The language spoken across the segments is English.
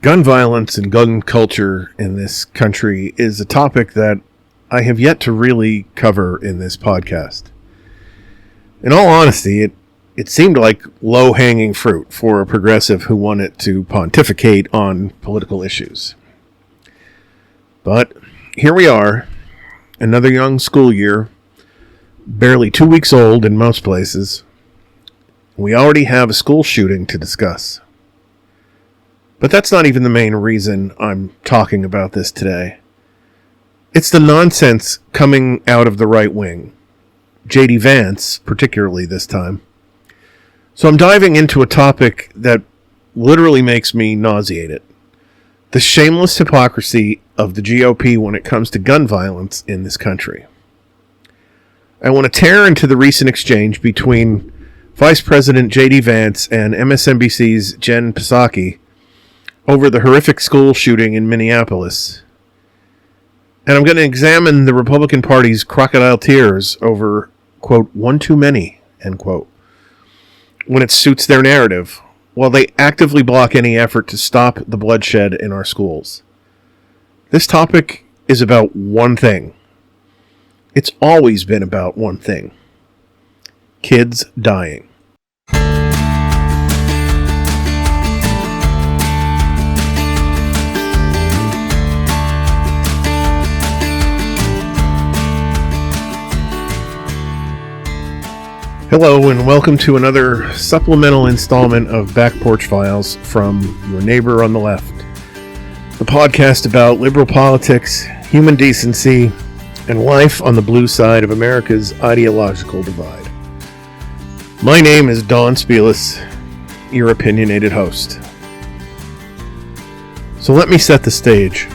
Gun violence and gun culture in this country is a topic that I have yet to really cover in this podcast. In all honesty, it seemed like low-hanging fruit for a progressive who wanted to pontificate on political issues. But here we are, another young school year, barely 2 weeks old in most places. We already have a school shooting to discuss. But that's not even the main reason I'm talking about this today. It's the nonsense coming out of the right wing. JD Vance, particularly this time. So I'm diving into a topic that literally makes me nauseated. The shameless hypocrisy of the GOP when it comes to gun violence in this country. I want to tear into the recent exchange between Vice President JD Vance and MSNBC's Jen Psaki over the horrific school shooting in Minneapolis. And I'm going to examine the Republican Party's crocodile tears over, quote, one too many, end quote, when it suits their narrative, while they actively block any effort to stop the bloodshed in our schools. This topic is about one thing. It's always been about one thing. Kids dying. Hello and welcome to another supplemental installment of Back Porch Files from your neighbor on the left. The podcast about liberal politics, human decency, and life on the blue side of America's ideological divide. My name is Don Spielis, your opinionated host. So let me set the stage.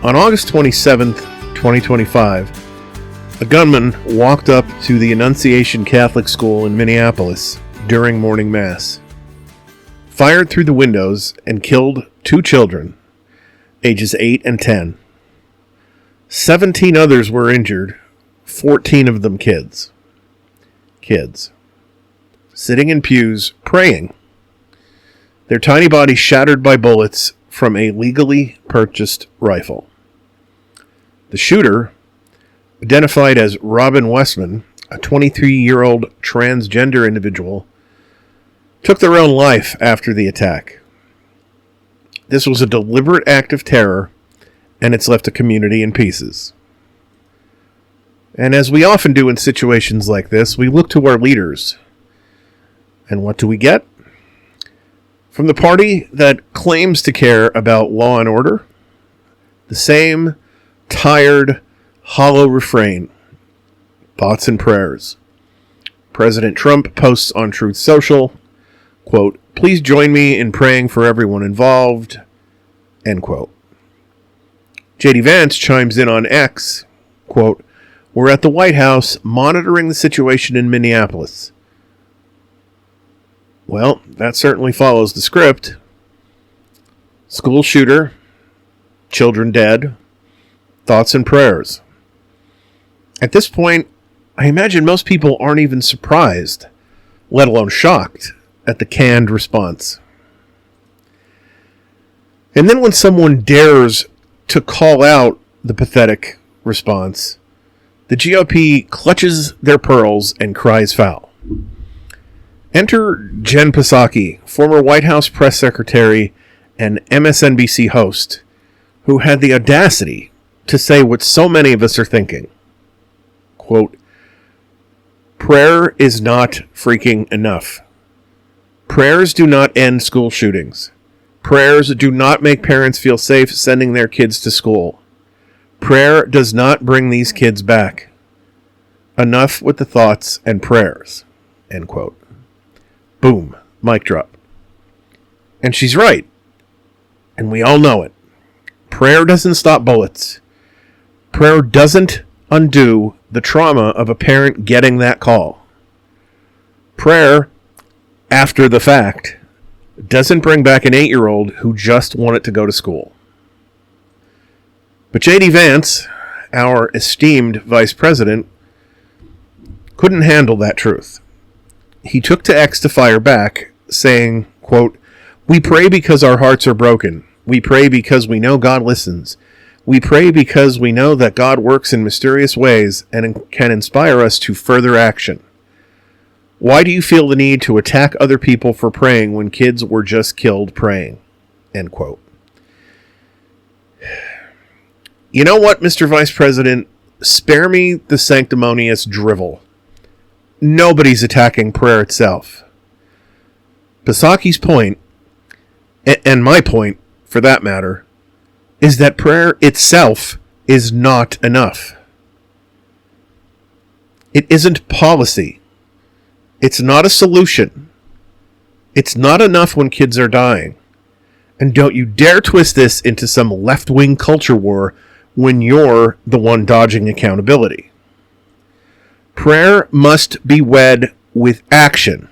On August 27th, 2025, a gunman walked up to the Annunciation Catholic School in Minneapolis during morning mass, fired through the windows, and killed 2 children, ages 8 and 10. 17 others were injured, 14 of them kids. Kids. Sitting in pews, praying. Their tiny bodies shattered by bullets from a legally purchased rifle. The shooter, identified as Robin Westman, a 23-year-old transgender individual, took their own life after the attack. This was a deliberate act of terror, and it's left the community in pieces. And as we often do in situations like this, we look to our leaders. And what do we get? From the party that claims to care about law and order, the same tired, hollow refrain, thoughts and prayers. President Trump posts on Truth Social, quote, "Please join me in praying for everyone involved," end quote. JD Vance chimes in on X, quote, "We're at the White House monitoring the situation in Minneapolis." Well, that certainly follows the script. School shooter, children dead, thoughts and prayers. At this point, I imagine most people aren't even surprised, let alone shocked, at the canned response. And then when someone dares to call out the pathetic response, the GOP clutches their pearls and cries foul. Enter Jen Psaki, former White House press secretary and MSNBC host, who had the audacity to say what so many of us are thinking. Quote, "Prayer is not freaking enough. Prayers do not end school shootings. Prayers do not make parents feel safe sending their kids to school. Prayer does not bring these kids back. Enough with the thoughts and prayers," end quote. Boom. Mic drop. And she's right. And we all know it. Prayer doesn't stop bullets. Prayer doesn't undo the trauma of a parent getting that call. Prayer, after the fact, doesn't bring back an 8-year-old who just wanted to go to school. But JD Vance, our esteemed vice president, couldn't handle that truth. He took to X to fire back, saying, quote, We pray because our hearts are broken. We pray because we know God listens. We pray because we know that God works in mysterious ways and can inspire us to further action. Why do you feel the need to attack other people for praying when kids were just killed praying? End quote. You know what, Mr. Vice President? Spare me the sanctimonious drivel. Nobody's attacking prayer itself. Psaki's point, and my point for that matter, is that prayer itself is not enough. It isn't policy. It's not a solution. It's not enough when kids are dying. And don't you dare twist this into some left-wing culture war when you're the one dodging accountability. Prayer must be wed with action.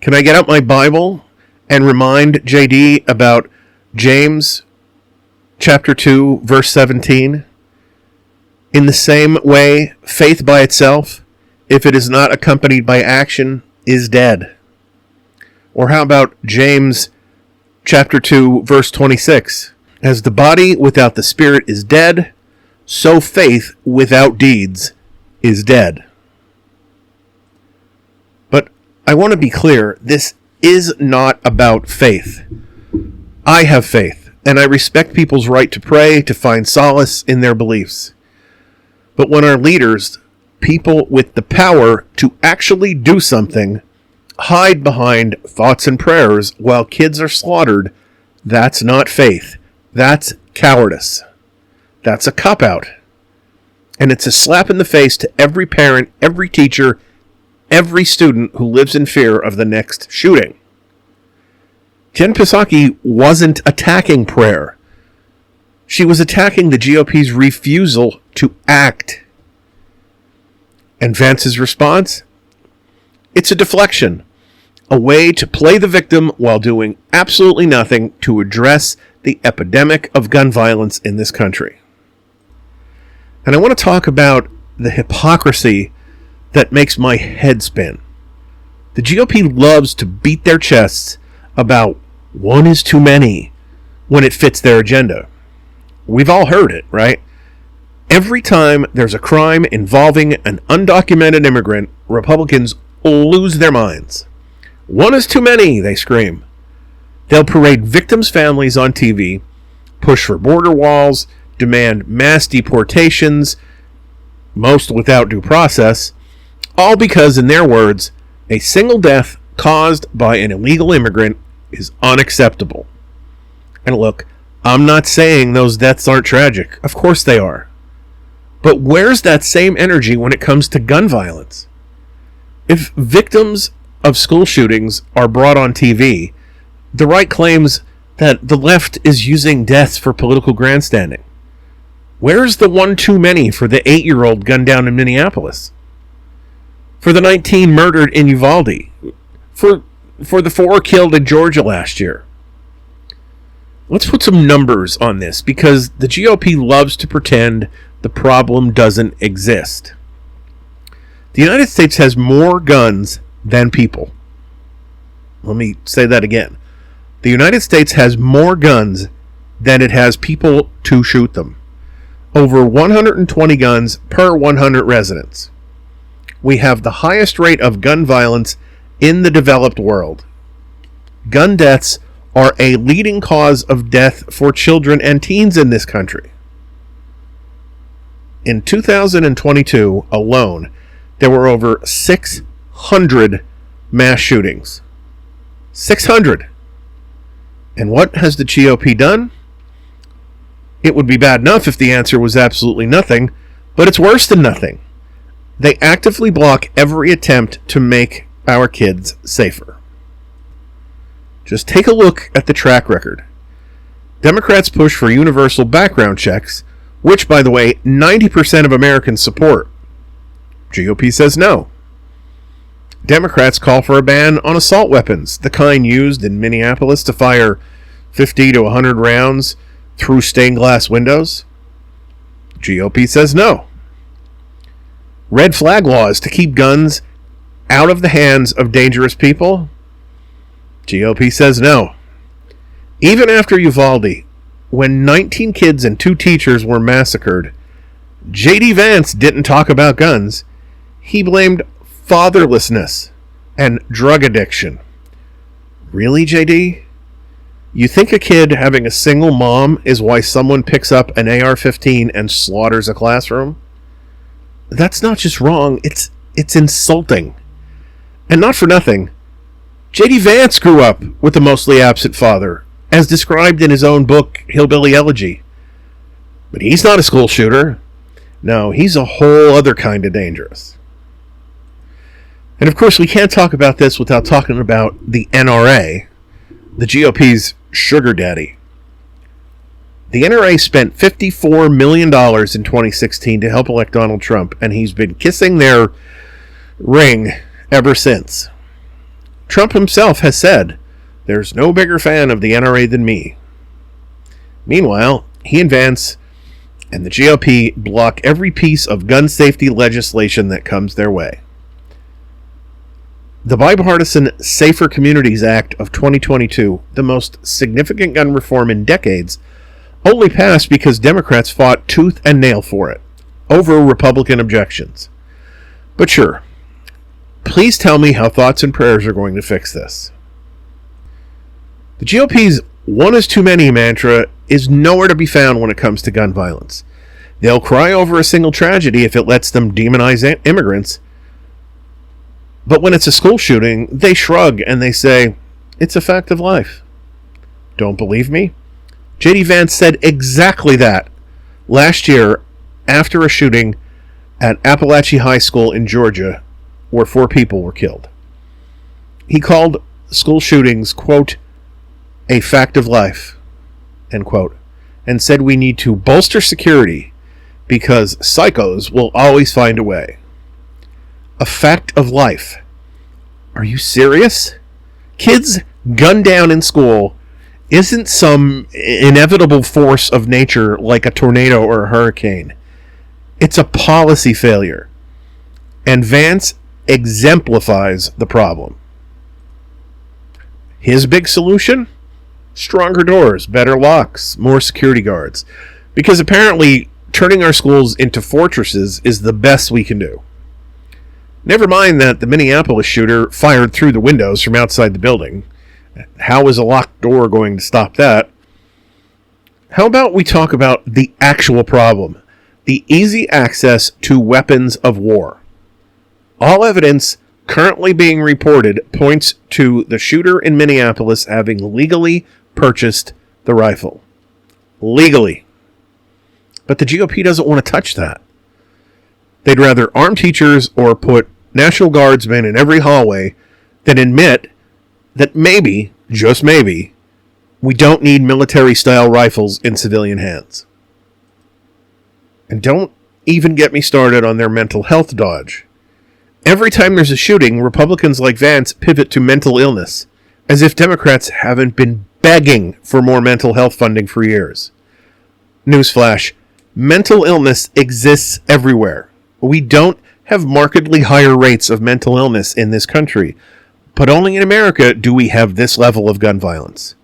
Can I get out my Bible and remind JD about James chapter 2, verse 17? In the same way, faith by itself, if it is not accompanied by action, is dead. Or how about James chapter 2, verse 26? As the body without the spirit is dead, so faith without deeds is dead. But I want to be clear, this is not about faith. I have faith, and I respect people's right to pray, to find solace in their beliefs. But when our leaders, people with the power to actually do something, hide behind thoughts and prayers while kids are slaughtered, that's not faith. That's cowardice. That's a cop-out. And it's a slap in the face to every parent, every teacher, every student who lives in fear of the next shooting. Jen Psaki wasn't attacking prayer. She was attacking the GOP's refusal to act. And Vance's response? It's a deflection. A way to play the victim while doing absolutely nothing to address the epidemic of gun violence in this country. And I want to talk about the hypocrisy that makes my head spin. The GOP loves to beat their chests about one is too many when it fits their agenda. We've all heard it, right? Every time there's a crime involving an undocumented immigrant, Republicans lose their minds. One is too many, they scream. They'll parade victims' families on TV, push for border walls, demand mass deportations, most without due process, all because, in their words, a single death caused by an illegal immigrant is unacceptable. And look, I'm not saying those deaths aren't tragic. Of course they are. But where's that same energy when it comes to gun violence? If victims of school shootings are brought on TV, the right claims that the left is using deaths for political grandstanding. Where's the one too many for the 8-year-old gunned down in Minneapolis? For the 19 murdered in Uvalde? For the 4 killed in Georgia last year? Let's put some numbers on this, because the GOP loves to pretend the problem doesn't exist. The United States has more guns than people. Let me say that again. The United States has more guns than it has people to shoot them. Over 120 guns per 100 residents. We have the highest rate of gun violence in the developed world. Gun deaths are a leading cause of death for children and teens in this country. In 2022 alone, there were over 600 mass shootings. 600. And what has the GOP done? It would be bad enough if the answer was absolutely nothing, but it's worse than nothing. They actively block every attempt to make our kids safer. Just take a look at the track record. Democrats push for universal background checks, which, by the way, 90% of Americans support. GOP says no. Democrats call for a ban on assault weapons, the kind used in Minneapolis to fire 50 to 100 rounds through stained glass windows. GOP says no. Red flag laws to keep guns out of the hands of dangerous people. GOP says no. Even after Uvalde, when 19 kids and 2 teachers were massacred, JD Vance didn't talk about guns. He blamed fatherlessness and drug addiction. Really, JD? You think a kid having a single mom is why someone picks up an AR-15 and slaughters a classroom? That's not just wrong, it's insulting. And not for nothing, JD Vance grew up with a mostly absent father, as described in his own book, Hillbilly Elegy. But he's not a school shooter. No, he's a whole other kind of dangerous. And of course, we can't talk about this without talking about the NRA, the GOP's sugar daddy. The NRA spent $54 million in 2016 to help elect Donald Trump, and he's been kissing their ring ever since. Trump himself has said, "There's no bigger fan of the NRA than me." Meanwhile, he and Vance and the GOP block every piece of gun safety legislation that comes their way. The bipartisan Safer Communities Act of 2022, the most significant gun reform in decades, only passed because Democrats fought tooth and nail for it, over Republican objections. But sure, please tell me how thoughts and prayers are going to fix this. The GOP's "one is too many" mantra is nowhere to be found when it comes to gun violence. They'll cry over a single tragedy if it lets them demonize immigrants. But when it's a school shooting, they shrug and they say, "It's a fact of life." Don't believe me? JD Vance said exactly that last year after a shooting at Appalachian High School in Georgia where 4 people were killed. He called school shootings, quote, "a fact of life," end quote, and said we need to bolster security because psychos will always find a way. A fact of life. Are you serious? Kids gunned down in school isn't some inevitable force of nature like a tornado or a hurricane. It's a policy failure. And Vance exemplifies the problem. His big solution? Stronger doors, better locks, more security guards. Because apparently turning our schools into fortresses is the best we can do. Never mind that the Minneapolis shooter fired through the windows from outside the building. How is a locked door going to stop that? How about we talk about the actual problem? The easy access to weapons of war. All evidence currently being reported points to the shooter in Minneapolis having legally purchased the rifle. Legally. But the GOP doesn't want to touch that. They'd rather arm teachers or put National Guardsmen in every hallway than admit that maybe, just maybe, we don't need military-style rifles in civilian hands. And don't even get me started on their mental health dodge. Every time there's a shooting, Republicans like Vance pivot to mental illness, as if Democrats haven't been begging for more mental health funding for years. Newsflash, mental illness exists everywhere. We don't have markedly higher rates of mental illness in this country, but only in America do we have this level of gun violence.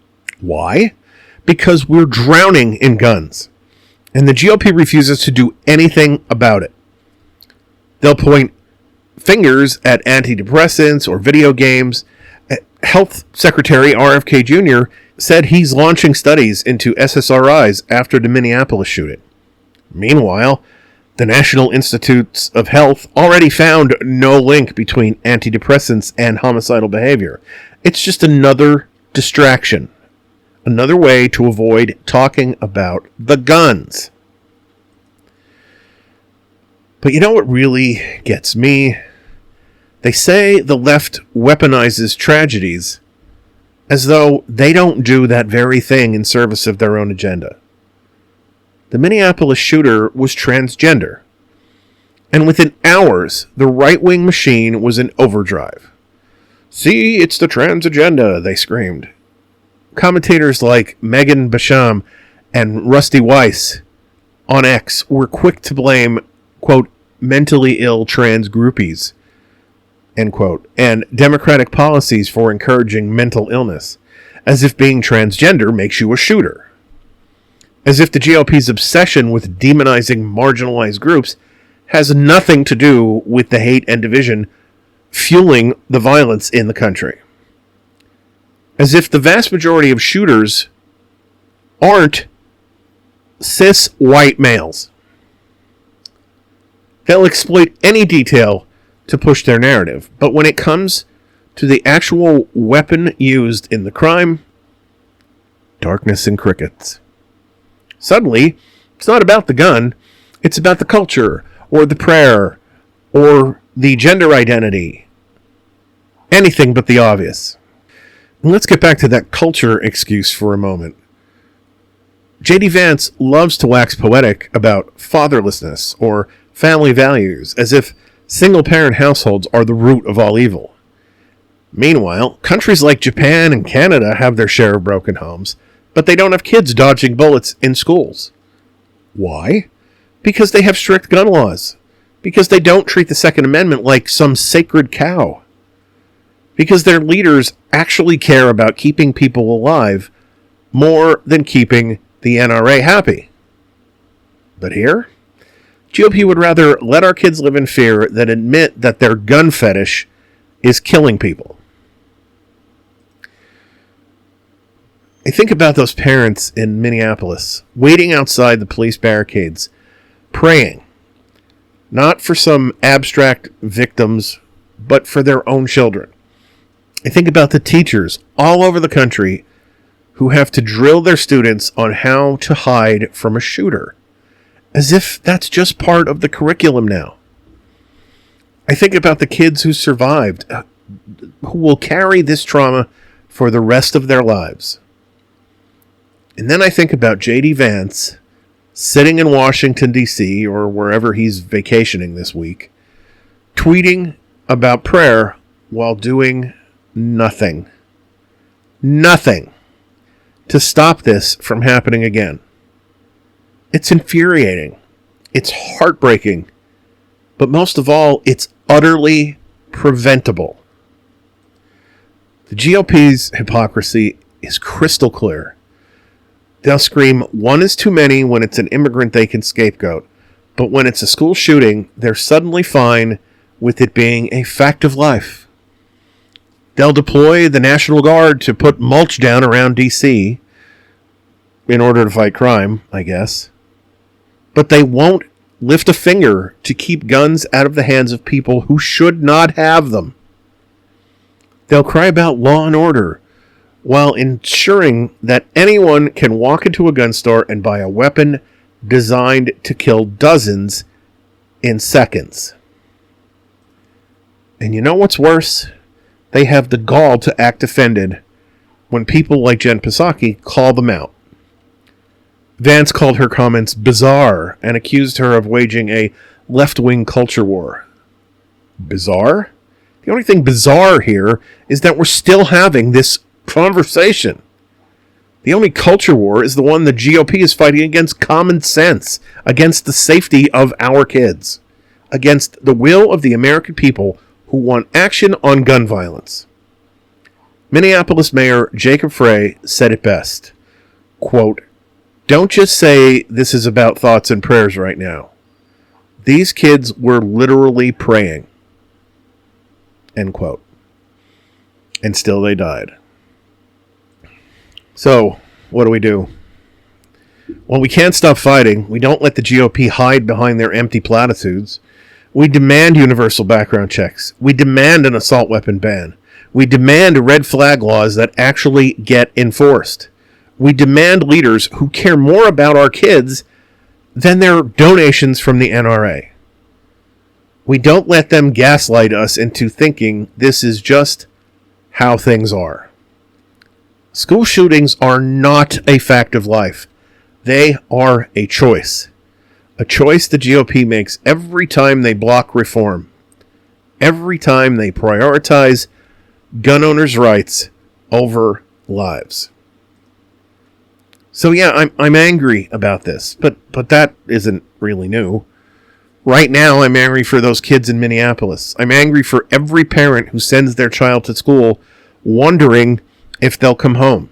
Why? Because we're drowning in guns, and the GOP refuses to do anything about it. They'll point fingers at antidepressants or video games. Health Secretary RFK Jr. said he's launching studies into SSRIs after the Minneapolis shooting. Meanwhile, the National Institutes of Health already found no link between antidepressants and homicidal behavior. It's just another distraction. Another way to avoid talking about the guns. But you know what really gets me? They say the left weaponizes tragedies as though they don't do that very thing in service of their own agenda. The Minneapolis shooter was transgender, and within hours, the right-wing machine was in overdrive. "See, it's the trans agenda," they screamed. Commentators like Megan Basham and Rusty Weiss on X were quick to blame, quote, "mentally ill trans groupies," end quote, and democratic policies for encouraging mental illness, as if being transgender makes you a shooter. As if the GOP's obsession with demonizing marginalized groups has nothing to do with the hate and division fueling the violence in the country. As if the vast majority of shooters aren't cis white males. They'll exploit any detail to push their narrative, but when it comes to the actual weapon used in the crime, darkness and crickets. Suddenly, it's not about the gun, it's about the culture, or the prayer, or the gender identity. Anything but the obvious. And let's get back to that culture excuse for a moment. JD Vance loves to wax poetic about fatherlessness or family values, as if single-parent households are the root of all evil. Meanwhile, countries like Japan and Canada have their share of broken homes, but they don't have kids dodging bullets in schools. Why? Because they have strict gun laws. Because they don't treat the Second Amendment like some sacred cow. Because their leaders actually care about keeping people alive more than keeping the NRA happy. But here, GOP would rather let our kids live in fear than admit that their gun fetish is killing people. I think about those parents in Minneapolis waiting outside the police barricades, praying, not for some abstract victims, but for their own children. I think about the teachers all over the country who have to drill their students on how to hide from a shooter, as if that's just part of the curriculum now. I think about the kids who survived, who will carry this trauma for the rest of their lives. And then I think about JD Vance sitting in Washington, D.C., or wherever he's vacationing this week, tweeting about prayer while doing nothing. Nothing to stop this from happening again. It's infuriating. It's heartbreaking. But most of all, it's utterly preventable. The GOP's hypocrisy is crystal clear. They'll scream, one is too many when it's an immigrant they can scapegoat. But when it's a school shooting, they're suddenly fine with it being a fact of life. They'll deploy the National Guard to put mulch down around D.C. in order to fight crime, I guess. But they won't lift a finger to keep guns out of the hands of people who should not have them. They'll cry about law and order while ensuring that anyone can walk into a gun store and buy a weapon designed to kill dozens in seconds. And you know what's worse? They have the gall to act offended when people like Jen Psaki call them out. Vance called her comments bizarre and accused her of waging a left-wing culture war. Bizarre? The only thing bizarre here is that we're still having this conversation. The only culture war is the one the GOP is fighting against common sense, against the safety of our kids, against the will of the American people who want action on gun violence. Minneapolis Mayor Jacob Frey said it best, quote, "Don't just say this is about thoughts and prayers right now. These kids were literally praying." End quote. And still they died. So, what do? Well, we can't stop fighting. We don't let the GOP hide behind their empty platitudes. We demand universal background checks. We demand an assault weapon ban. We demand red flag laws that actually get enforced. We demand leaders who care more about our kids than their donations from the NRA. We don't let them gaslight us into thinking this is just how things are. School shootings are not a fact of life. They are a choice. A choice the GOP makes every time they block reform. Every time they prioritize gun owners' rights over lives. So yeah, I'm angry about this, but that isn't really new. Right now, I'm angry for those kids in Minneapolis. I'm angry for every parent who sends their child to school wondering if they'll come home.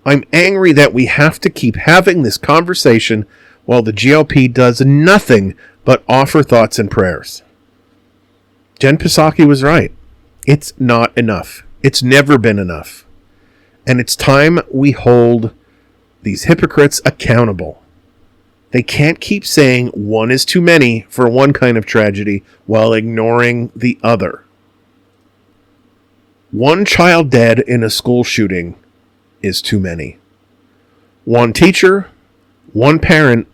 I'm angry that we have to keep having this conversation while the GOP does nothing but offer thoughts and prayers. Jen Psaki was right. It's not enough. It's never been enough. And it's time we hold these hypocrites accountable. They can't keep saying one is too many for one kind of tragedy while ignoring the other. One child dead in a school shooting is too many. One teacher, one parent,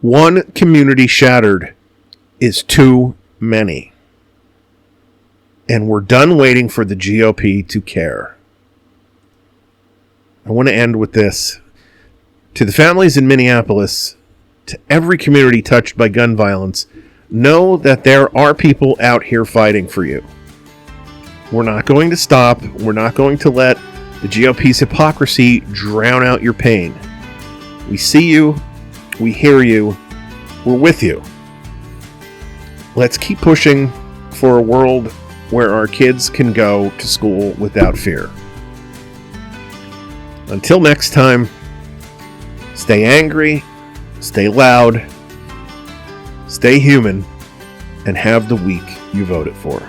one community shattered is too many. And we're done waiting for the GOP to care. I want to end with this. To the families in Minneapolis, to every community touched by gun violence, know that there are people out here fighting for you. We're not going to stop. We're not going to let the GOP's hypocrisy drown out your pain. We see you. We hear you. We're with you. Let's keep pushing for a world where our kids can go to school without fear. Until next time, stay angry, stay loud, stay human, and have the week you voted for.